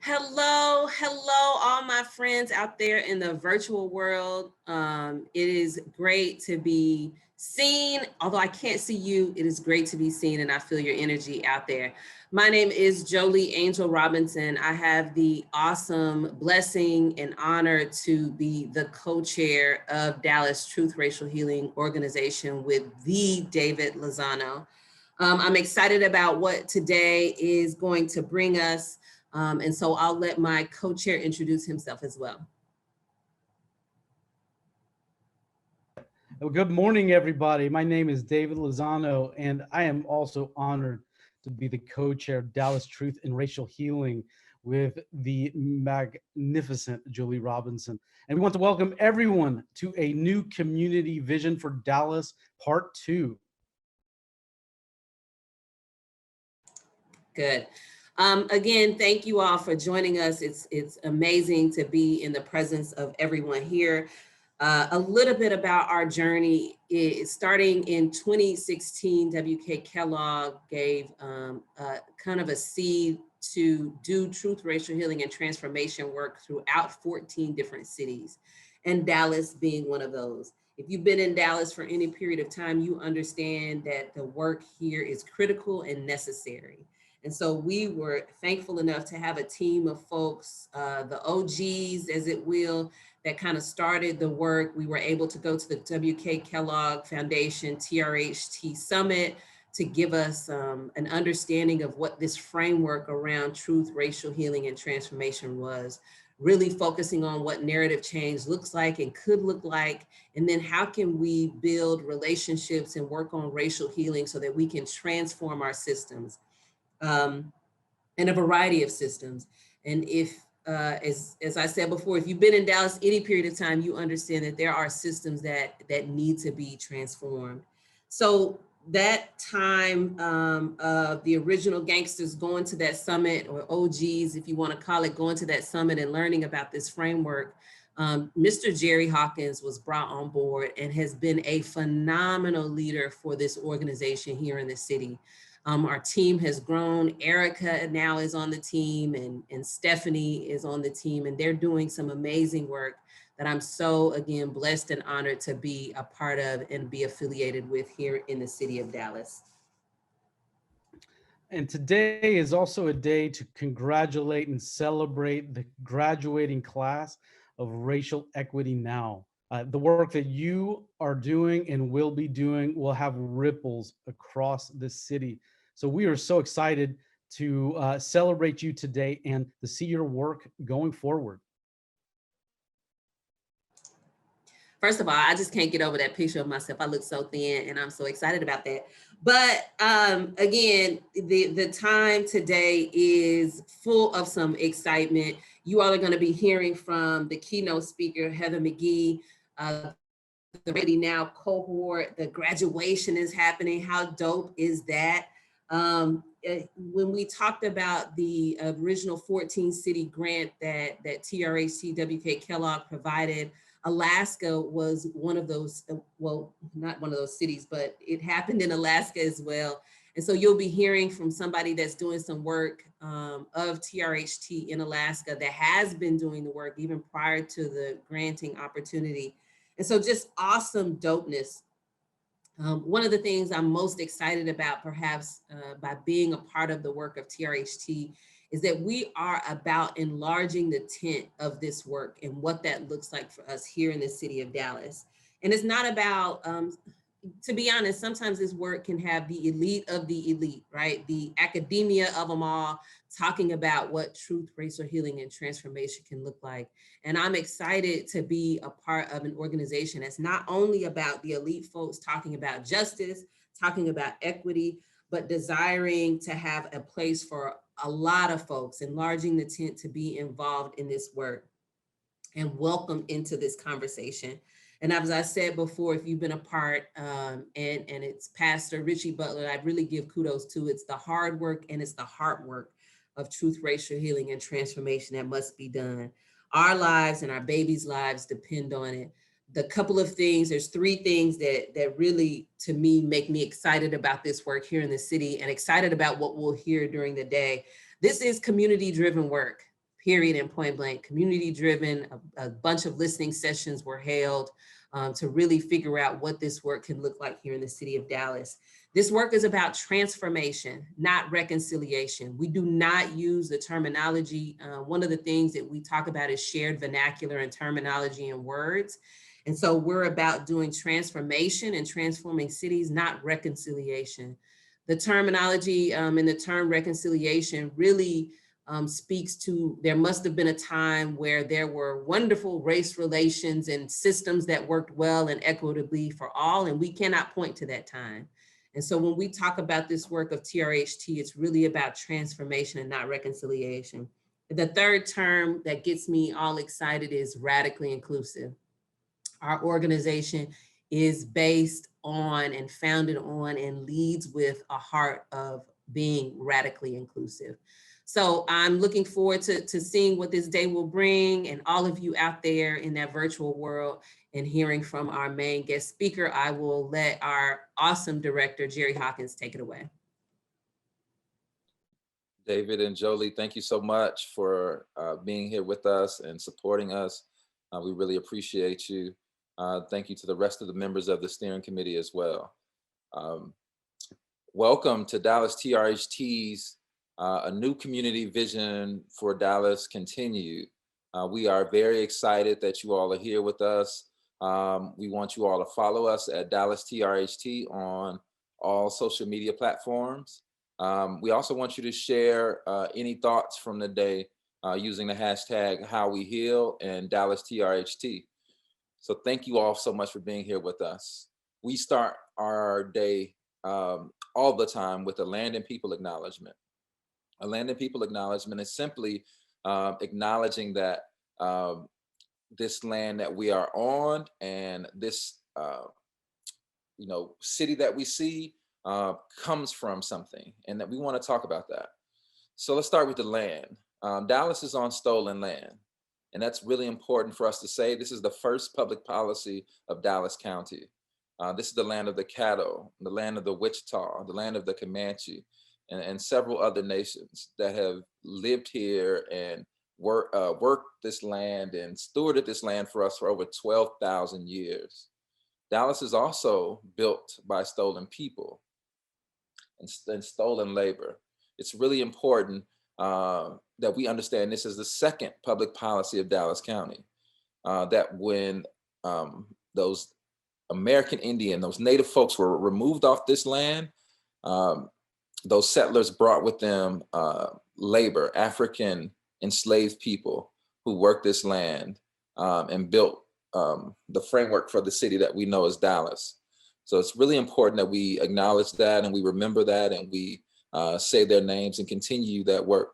Hello, all my friends out there in the virtual world. It is great to be seen. Although I can't see you, it is great to be seen, and I feel your energy out there. My name is Jolie Angel Robinson. I have the awesome blessing and honor to be the co-chair of Dallas Truth Racial Healing Organization with the David Lozano. I'm excited about what today is going to bring us. And so I'll let my co-chair introduce himself as well. Well, good morning, everybody. My name is David Lozano, and I am also honored to be the co-chair of Dallas Truth and Racial Healing with the magnificent Julie Robinson. And we want to welcome everyone to a new community vision for Dallas, part 2. Good. Again, thank you all for joining us. It's amazing to be in the presence of everyone here. A little bit about our journey is starting in 2016, W.K. Kellogg gave kind of a seed to do truth, racial healing, and transformation work throughout 14 different cities, and Dallas being one of those. If you've been in Dallas for any period of time, you understand that the work here is critical and necessary. And so we were thankful enough to have a team of folks, the OGs, as it will, that kind of started the work. We were able to go to the W.K. Kellogg Foundation TRHT Summit to give us an understanding of what this framework around truth, racial healing, and transformation was, really focusing on what narrative change looks like and could look like, and then how can we build relationships and work on racial healing so that we can transform our systems. And a variety of systems. And if, as I said before, if you've been in Dallas any period of time, you understand that there are systems that need to be transformed. So that time of the original gangsters going to that summit, or OGs, if you want to call it, going to that summit and learning about this framework, Mr. Jerry Hawkins was brought on board and has been a phenomenal leader for this organization here in the city. Our team has grown. Erica now is on the team, and Stephanie is on the team, and they're doing some amazing work that I'm so, again, blessed and honored to be a part of and be affiliated with here in the city of Dallas. And today is also a day to congratulate and celebrate the graduating class of Racial Equity Now. The work that you are doing and will be doing will have ripples across the city. So we are so excited to celebrate you today and to see your work going forward. First of all, I just can't get over that picture of myself. I look so thin, and I'm so excited about that. But again, the time today is full of some excitement. You all are going to be hearing from the keynote speaker, Heather McGee, the Ready Now cohort. The graduation is happening. How dope is that? When we talked about the original 14 city grant that TRHT WK Kellogg provided, Alaska was one of those, well, not one of those cities, but it happened in Alaska as well. And so you'll be hearing from somebody that's doing some work of TRHT in Alaska that has been doing the work even prior to the granting opportunity. And so just awesome dopeness. One of the things I'm most excited about, perhaps by being a part of the work of TRHT, is that we are about enlarging the tent of this work and what that looks like for us here in the city of Dallas. And it's not about, to be honest, sometimes this work can have the elite of the elite, right? The academia of them all talking about what truth, racial healing, and transformation can look like. And I'm excited to be a part of an organization that's not only about the elite folks talking about justice, talking about equity, but desiring to have a place for a lot of folks, enlarging the tent to be involved in this work and welcome into this conversation. And as I said before, if you've been a part, and it's Pastor Richie Butler, I really give kudos to. It's the hard work and it's the heart work of truth, racial healing, and transformation that must be done. Our lives and our babies' lives depend on it. The couple of things, there's three things that really, to me, make me excited about this work here in the city and excited about what we'll hear during the day. This is community-driven work, period and point blank, community driven. A bunch of listening sessions were held to really figure out what this work can look like here in the city of Dallas. This work is about transformation, not reconciliation. We do not use the terminology. One of the things that we talk about is shared vernacular and terminology and words. And so we're about doing transformation and transforming cities, not reconciliation. The terminology and the term reconciliation really speaks to, there must have been a time where there were wonderful race relations and systems that worked well and equitably for all, and we cannot point to that time. And so when we talk about this work of TRHT, it's really about transformation and not reconciliation. The third term that gets me all excited is radically inclusive. Our organization is based on and founded on and leads with a heart of being radically inclusive. So I'm looking forward to seeing what this day will bring, and all of you out there in that virtual world, and hearing from our main guest speaker. I will let our awesome director, Jerry Hawkins, take it away. David and Jolie, thank you so much for being here with us and supporting us. We really appreciate you. Thank you to the rest of the members of the steering committee as well. Welcome to Dallas TRHT's A New Community Vision for Dallas Continued. We are very excited that you all are here with us. We want you all to follow us at Dallas TRHT on all social media platforms. We also want you to share any thoughts from the day using the hashtag HowWeHeal and Dallas TRHT. So thank you all so much for being here with us. We start our day all the time with a land and people acknowledgement. A land and people acknowledgement is simply acknowledging that this land that we are on and this city that we see comes from something, and that we want to talk about that. So let's start with the land. Dallas is on stolen land, and that's really important for us to say. This is the first public policy of Dallas County. This is the land of the Caddo, the land of the Wichita, the land of the Comanche, and several other nations that have lived here and worked this land and stewarded this land for us for over 12,000 years. Dallas is also built by stolen people and stolen labor. It's really important that we understand this is the second public policy of Dallas County, that when those American Indian, those Native folks were removed off this land, those settlers brought with them labor, African enslaved people who worked this land and built the framework for the city that we know as Dallas. So it's really important that we acknowledge that and we remember that and we say their names and continue that work.